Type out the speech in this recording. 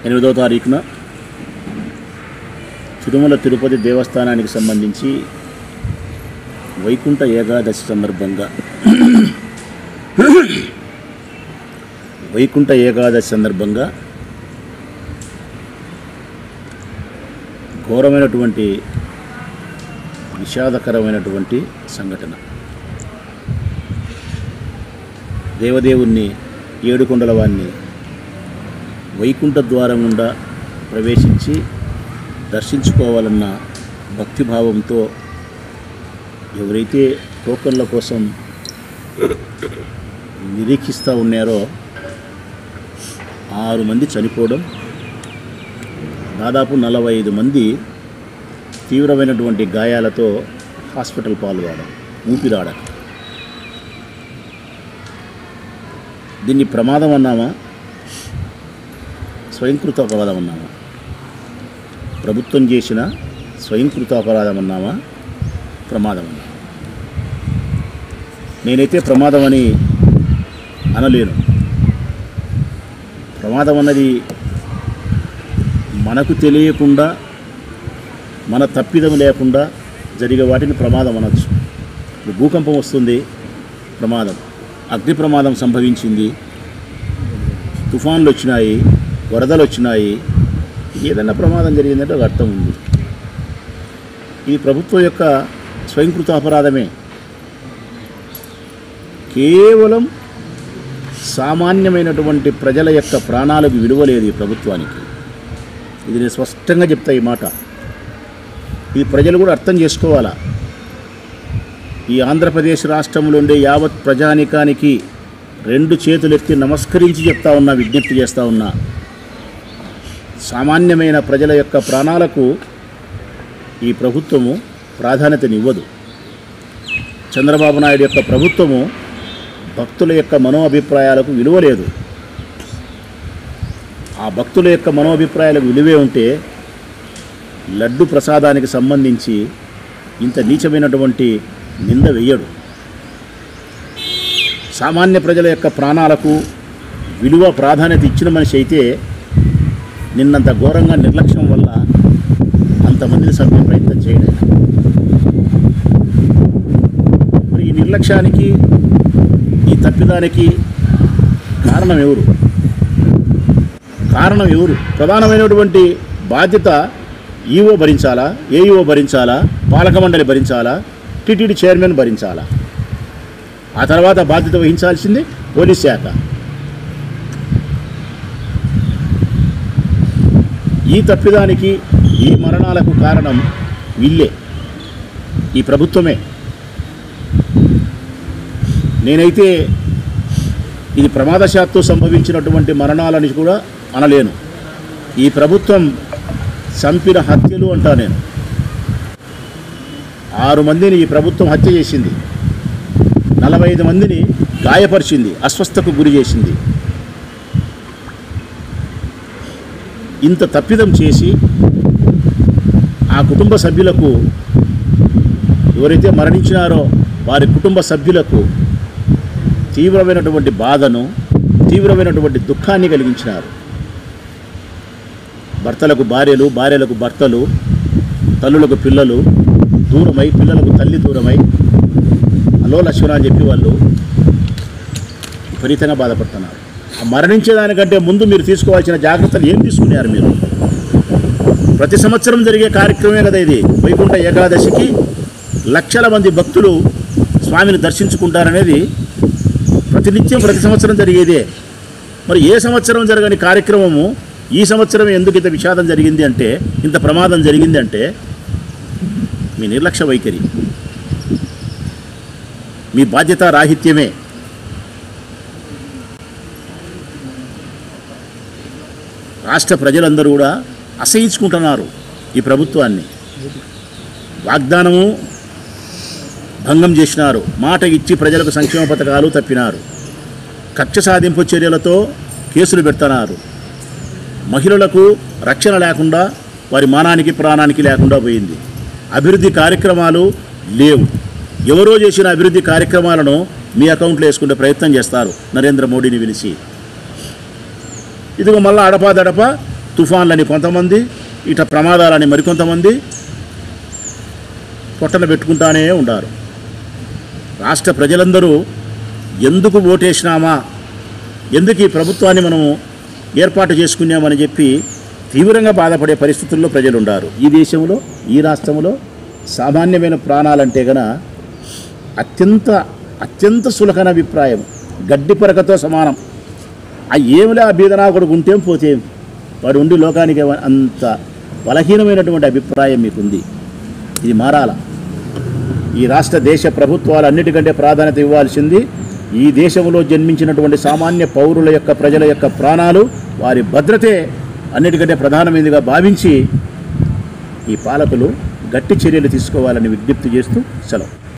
8వ తారీఖున తిరుమల తిరుపతి దేవస్థానానికి సంబంధించి వైకుంఠ ఏకాదశి సందర్భంగా ఘోరమైనటువంటి విషాదకరమైనటువంటి సంఘటన. దేవదేవుణ్ణి ఏడుకొండల వారిని వైకుంఠ ద్వారం గుండా ప్రవేశించి దర్శించుకోవాలన్న భక్తిభావంతో ఎవరైతే టోకన్ల కోసం నిరీక్షిస్తూ ఉన్నారో 6 మంది చనిపోవడం, దాదాపు 45 మంది తీవ్రమైనటువంటి గాయాలతో హాస్పిటల్ పాల్గొనడం, ఊపిరాడక. దీన్ని ప్రమాదం అన్నామా, స్వయంకృత అపరాధం అన్నామా? ప్రభుత్వం చేసిన స్వయంకృత అపరాధం అన్నామా, ప్రమాదం అన్నామా? నేనైతే ప్రమాదం అని అనలేను. ప్రమాదం అన్నది మనకు తెలియకుండా, మన తప్పిదం లేకుండా జరిగే వాటిని ప్రమాదం అనొచ్చు. ఇప్పుడు భూకంపం వస్తుంది, ప్రమాదం. అగ్ని ప్రమాదం సంభవించింది, తుఫాన్లు వచ్చినాయి, వరదలు వచ్చినాయి, ఏదైనా ప్రమాదం జరిగిందంటే ఒక అర్థం ఉంది. ఇది ప్రభుత్వం యొక్క స్వయంకృత అపరాధమే. కేవలం సామాన్యమైనటువంటి ప్రజల యొక్క ప్రాణాలకు విలువ లేదు ఈ ప్రభుత్వానికి. ఇది నేను స్పష్టంగా చెప్తా ఈ మాట. ఈ ప్రజలు కూడా అర్థం చేసుకోవాలా. ఈ ఆంధ్రప్రదేశ్ రాష్ట్రంలో ఉండే యావత్ ప్రజానికానికి 2 చేతులెత్తి నమస్కరించి చెప్తా ఉన్నా, విజ్ఞప్తి చేస్తూ ఉన్నా. సామాన్యమైన ప్రజల యొక్క ప్రాణాలకు ఈ ప్రభుత్వము ప్రాధాన్యతనివ్వదు. చంద్రబాబు నాయుడు యొక్క ప్రభుత్వము భక్తుల యొక్క మనోభిప్రాయాలకు విలువ లేదు. ఆ భక్తుల యొక్క మనోభిప్రాయాలకు విలువే ఉంటే లడ్డు ప్రసాదానికి సంబంధించి ఇంత నీచమైనటువంటి నింద వేయడు. సామాన్య ప్రజల యొక్క ప్రాణాలకు విలువ ప్రాధాన్యత ఇచ్చిన మనిషి అయితే నిన్నంత ఘోరంగా నిర్లక్ష్యం వల్ల అంతమందిని చంపే ప్రయత్నం చేయడం. మరి ఈ నిర్లక్ష్యానికి, ఈ తప్పిదానికి కారణం ఎవరు? ప్రధానమైనటువంటి బాధ్యత ఈఓ భరించాలా, ఏఈఓ భరించాలా, పాలక మండలి భరించాలా, టీటీడీ చైర్మన్ భరించాలా? ఆ తర్వాత బాధ్యత వహించాల్సింది పోలీస్ శాఖ. ఈ తప్పిదానికి, ఈ మరణాలకు కారణం వీళ్ళే, ఈ ప్రభుత్వమే. నేనైతే ఇది ప్రమాదశాత్తు సంభవించినటువంటి మరణాలని కూడా అనలేను. ఈ ప్రభుత్వం చంపిన హత్యలు అంటా నేను. 6 మందిని ఈ ప్రభుత్వం హత్య చేసింది, 45 మందిని గాయపరిచింది, అస్వస్థకు గురి చేసింది. ఇంత తప్పిదం చేసి ఆ కుటుంబ సభ్యులకు, ఎవరైతే మరణించినారో వారి కుటుంబ సభ్యులకు తీవ్రమైనటువంటి బాధను, తీవ్రమైనటువంటి దుఃఖాన్ని కలిగించినారు. భర్తలకు భార్యలు, భార్యలకు భర్తలు, తల్లులకు పిల్లలు దూరమై, పిల్లలకు తల్లి దూరమై అలో లక్ష్మణ అని చెప్పి వాళ్ళు విపరీతంగా బాధపడుతున్నారు. ఆ మరణించేదానికంటే ముందు మీరు తీసుకోవాల్సిన జాగ్రత్తలు ఏం తీసుకున్నారు మీరు? ప్రతి సంవత్సరం జరిగే కార్యక్రమమే కదా ఇది. వైకుంఠ ఏకాదశికి లక్షల మంది భక్తులు స్వామిని దర్శించుకుంటారనేది ప్రతినిత్యం, ప్రతి సంవత్సరం జరిగేదే. మరి ఏ సంవత్సరం జరగని కార్యక్రమము ఈ సంవత్సరం ఎందుకు ఇంత విషాదం జరిగింది అంటే, ఇంత ప్రమాదం జరిగింది అంటే మీ నిర్లక్ష్య వైఖరి, మీ బాధ్యత రాహిత్యమే. రాష్ట్ర ప్రజలందరూ కూడా అసహించుకుంటున్నారు ఈ ప్రభుత్వాన్ని. వాగ్దానము భంగం చేసినారు, మాట ఇచ్చి ప్రజలకు సంక్షేమ పథకాలు తప్పినారు, కక్ష సాధింపు చర్యలతో కేసులు పెడుతున్నారు, మహిళలకు రక్షణ లేకుండా వారి మానానికి ప్రాణానికి లేకుండా పోయింది. అభివృద్ధి కార్యక్రమాలు లేవు. ఎవరో చేసిన అభివృద్ధి కార్యక్రమాలను మీ అకౌంట్లో వేసుకునే ప్రయత్నం చేస్తారు నరేంద్ర మోడీని పిలిచి. ఇదిగో మళ్ళీ అడపాదడప తుఫాన్లని కొంతమంది, ఇట ప్రమాదాలని మరికొంతమంది పొట్టన పెట్టుకుంటానే ఉండారు. రాష్ట్ర ప్రజలందరూ ఎందుకు ఓటేసినామా, ఎందుకు ఈ ప్రభుత్వాన్ని మనము ఏర్పాటు చేసుకున్నామని చెప్పి తీవ్రంగా బాధపడే పరిస్థితుల్లో ప్రజలు ఉండారు. ఈ దేశంలో, ఈ రాష్ట్రంలో సామాన్యమైన ప్రాణాలంటే గన అత్యంత సులకన అభిప్రాయం, గడ్డి పరకతో సమానం. ఆ ఏమిలే ఆ బీదనాకుడు ఉంటేం పోతేం, వాడు ఉండి లోకానికి అంత బలహీనమైనటువంటి అభిప్రాయం మీకుంది. ఇది మారాల. ఈ రాష్ట్ర దేశ ప్రభుత్వాలు అన్నిటికంటే ప్రాధాన్యత ఇవ్వాల్సింది ఈ దేశంలో జన్మించినటువంటి సామాన్య పౌరుల యొక్క, ప్రజల యొక్క ప్రాణాలు, వారి భద్రతే అన్నిటికంటే ప్రధానమైనదిగా భావించి ఈ పాలకులు గట్టి చర్యలు తీసుకోవాలని విజ్ఞప్తి చేస్తూ సెలవు.